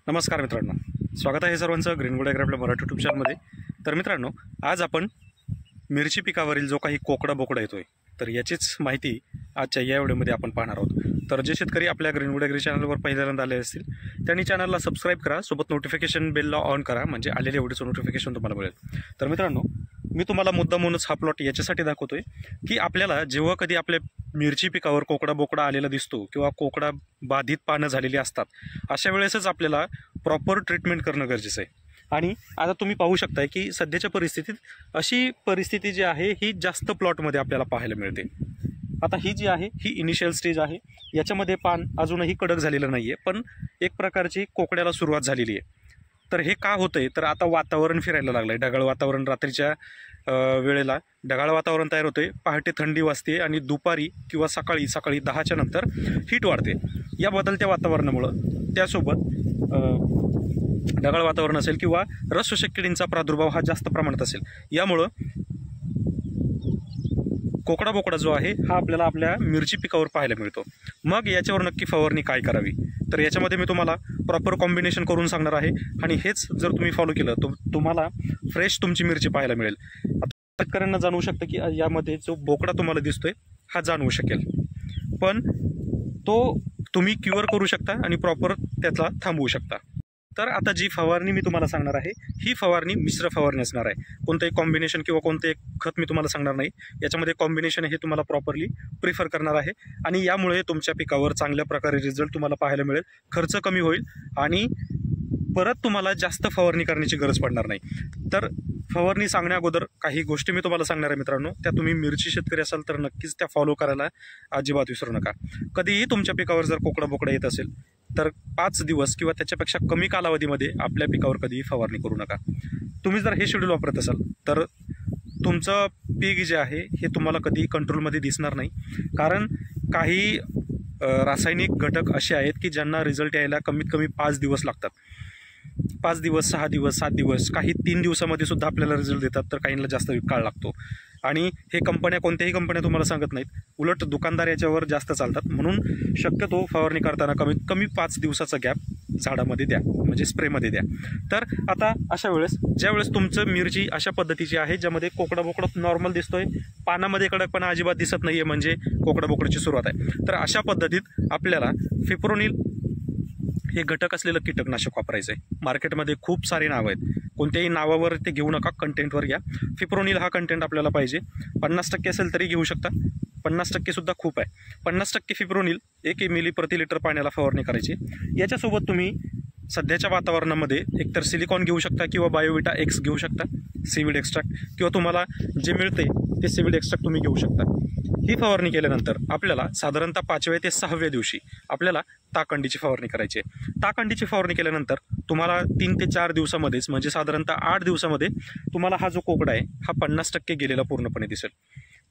नमस्कार मित्रांनो, स्वागत आहे सर्वांचं ग्रीनवूड ॲग्रो आपल्या मराठी यूट्यूब चॅनलमध्ये। तर मित्रांनो, आज आपण मिरची पिकावरील जो काही कोकडा बोकडा येतोय तर याचीच माहिती आजच्या या व्हिडिओमध्ये आपण पाहणार आहोत। तर जे शेतकरी आपल्या ग्रीनवूड ॲग्रो चॅनलवर पहिल्यांदा आले असतील त्यांनी चॅनलला सबस्क्राईब करा, सोबत नोटिफिकेशन बेलला ऑन करा, म्हणजे आलेल्या व्हिडिओचं नोटिफिकेशन तुम्हाला मिळेल। तर मित्रांनो, मी तुम्हाला मुद्दामूनच हा प्लॉट याच्यासाठी दाखवतोय की आपल्याला जेव्हा कधी आपल्या मिरची पिकावर कोकडा बोकडा आलेला दिसतो किंवा कोकडा बाधित पानं झालेली असतात, अशा वेळेसच आपल्याला प्रॉपर ट्रीटमेंट करणं गरजेचं आहे। आणि आता तुम्ही पाहू शकताय की सध्याच्या परिस्थितीत अशी परिस्थिती जी आहे ही जास्त प्लॉटमध्ये आपल्याला पाहायला मिळते। आता ही जी आहे ही इनिशियल स्टेज आहे, याच्यामध्ये पान अजूनही कडक झालेलं नाही आहे, पण एक प्रकारची कोकड्याला सुरुवात झालेली आहे। तर हे का होतंय, तर आता वातावरण फिरायला लागलंय, ढगाळ वातावरण, रात्रीच्या वेळेला ढगाळ वातावरण तयार होते, पहाटे थंडी वाजते आणि दुपारी किंवा सकाळी 10च्या नंतर हीट वाढते। या बदलत्या वातावरणामुळं त्यासोबत ढगाळ वातावरण असेल किंवा रस शोषक किडींचा प्रादुर्भाव हा जास्त प्रमाणात असेल, यामुळं कोकडा बोकडा जो आहे हा आपल्याला आपल्या मिरची पिकावर पाहायला मिळतो। मग याच्यावर नक्की फवारणी काय करावी, तर याच्यामध्ये मी तुम्हाला प्रॉपर कॉम्बिनेशन करून सांगणार आहे आणि हेच जर तुम्ही फॉलो केलं तर तुम्हाला फ्रेश तुमची मिरची पाहायला मिळेल। आता शेतकऱ्यांना जाणवू शकतं की यामध्ये जो बोकडा तुम्हाला दिसतोय हा जाणवू शकेल, पण तो तुम्ही क्युअर करू शकता आणि प्रॉपर त्याला थांबवू शकता। तर आता जी फवारणी मी तुम्हाला सांगणार आहे ही फवारणी मिश्र फवारणी असणार आहे। कोणतंही कॉम्बिनेशन किंवा कोणते खत मी तुम्हाला सांगणार नाही, याच्यामध्ये कॉम्बिनेशन हे तुम्हाला प्रॉपरली प्रिफर करणार आहे आणि यामुळे तुमच्या पिकावर चांगल्या प्रकारे रिझल्ट तुम्हाला पाहायला मिळेल, खर्च कमी होईल आणि परत तुम्हाला जास्त फवारणी करण्याची गरज पडणार नाही। तर फवारणी सांगण्या अगोदर काही गोष्टी मी तुम्हाला सांगणार आहे मित्रांनो, त्या तुम्ही मिरची शेतकरी असाल तर नक्कीच त्या फॉलो करायला अजिबात विसरू नका। कधीही तुमच्या पिकावर जर कोकडा बोकडा येत असेल तर 5 दिवस किंवा त्याच्यापेक्षा कमी कालावधीमध्ये आपल्या पिकावर कधीही फवारणी करू नका। तुम्ही जर हे शेड्यूल वापरत असाल तर तुमचं पीक जे आहे हे तुम्हाला कधीही कंट्रोलमध्ये दिसणार नाही, कारण काही रासायनिक घटक असे आहेत की ज्यांना रिझल्ट यायला कमीत कमी 5 दिवस लागतात। 5 दिवस, 6 दिवस, 7 दिवस, काही 3 दिवसामध्ये सुद्धा आपल्याला रिझल्ट देतात, तर काहींना जास्त काळ लागतो। आणि हे कंपन्या, कोणत्याही कंपन्या तुम्हाला सांगत नाहीत, उलट दुकानदार याच्यावर जास्त चालतात। म्हणून शक्यतो फवारणी करताना कमीत कमी 5 दिवसाचा गॅप झाडामध्ये द्या, म्हणजे स्प्रेमध्ये द्या। तर आता अशा वेळेस ज्यावेळेस तुमचं मिरची अशा पद्धतीची आहे ज्यामध्ये कोकडा बोकडा नॉर्मल दिसतोय, पानामध्ये कडकपणा अजिबात दिसत नाहीये, म्हणजे कोकडा बोकडाची सुरुवात आहे, तर अशा पद्धतीत आपल्याला फिप्रोनिल हे घटक असलेलं कीटकनाशक वापरायचं आहे। मार्केटमध्ये खूप सारे नावं आहेत, कोणत्याही नावावर ते घेऊ नका, कंटेंटवर घ्या। फिप्रोनिल हा कंटेंट आपल्याला पाहिजे, 50% असेल तरी घेऊ शकता, 50% सुद्धा खूप आहे। 50% फिप्रोनिल 1 ml प्रति लिटर पाण्याला फवारणी करायची। याच्यासोबत तुम्ही सध्याच्या वातावरणामध्ये एकतर सिलिकॉन घेऊ शकता किंवा बायोविटा एक्स घेऊ शकता, सीवीड एक्स्ट्रॅक्ट, किंवा तुम्हाला जे मिळते ते सीवीड एक्स्ट्रॅक्ट तुम्ही घेऊ शकता। ही फवारणी केल्यानंतर आपल्याला साधारणतः 5व्या ते 6व्या दिवशी आपल्याला ताकंडीची फवारणी करायची आहे। ताकंडीची फवारणी केल्यानंतर तुम्हाला 3 ते 4 दिवसामध्येच, म्हणजे साधारणतः 8 दिवसामध्ये तुम्हाला हा जो कोकडा आहे हा 50% गेलेला पूर्णपणे दिसेल।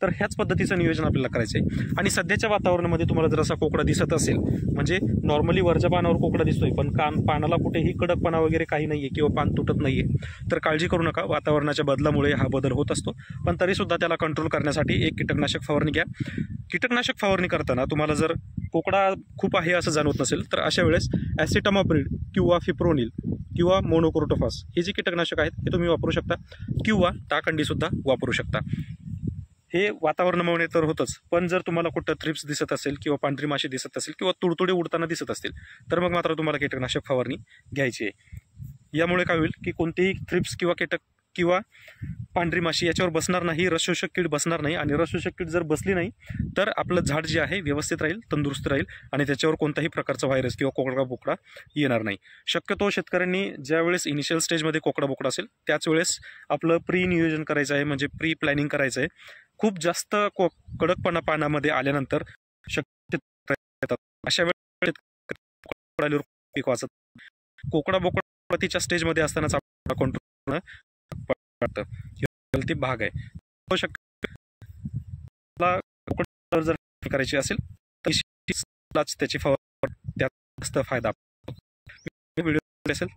तर ह्याच पद्धतीचं नियोजन आपल्याला करायचं आहे। आणि सध्याच्या वातावरणामध्ये तुम्हाला जर असा कोकडा दिसत असेल, म्हणजे नॉर्मली वरच्या पानावर कोकडा दिसतोय पण पानाला कुठेही कडकपणा वगैरे काही नाहीये किंवा पान तुटत नाहीये, तर काळजी करू नका, वातावरणाच्या बदलामुळे हा बदल होत असतो। पण तरीसुद्धा त्याला कंट्रोल करण्यासाठी एक कीटकनाशक फवारणी घ्या। कीटकनाशक फवारणी करताना तुम्हाला जर कोकडा खूप आहे असं जाणवत नसेल तर अशा वेळेस ॲसिटामाप्रिड किंवा फिप्रोनिल किंवा मोनोक्रोटोफॉस हे जे कीटकनाशक आहेत हे तुम्ही वापरू शकता, किंवा ताकंडीसुद्धा वापरू शकता। हे वातावरणामुळे तर होतच, पण जर तुम्हाला कुठं थ्रिप्स दिसत असेल किंवा पांढरी माशी दिसत असेल किंवा तुडतुडे उडताना दिसत असतील तर मग मात्र तुम्हाला कीटकनाशक फवारणी घ्यायची आहे। यामुळे काय होईल की कोणतेही थ्रिप्स किंवा कीटक किंवा पांढरी माशी याच्यावर बसणार नाही, रसशोषक कीड बसणार नाही, आणि रसशोषक कीड जर बसली नाही तर आपलं झाड जे आहे व्यवस्थित राहील, तंदुरुस्त राहील आणि त्याच्यावर कोणताही प्रकारचा व्हायरस किंवा कोकडा बोकडा येणार नाही। शक्यतो शेतकऱ्यांनी ज्यावेळेस इनिशियल स्टेजमध्ये कोकडा बोकडा असेल त्याच वेळेस आपलं प्री नियोजन करायचं आहे, म्हणजे प्री प्लॅनिंग करायचं आहे। खूप जास्त कडकपणा पानामध्ये आल्यानंतर शक्य अशा वेळेस पीक वाचत, कोकडा बोकडा तिच्या स्टेजमध्ये असतानाच आपला कंट्रोल पडतं, गलती भाग आहे। जर करायची असेल तर त्याची फवारणी त्यात जास्त फायदा व्हिडिओ असेल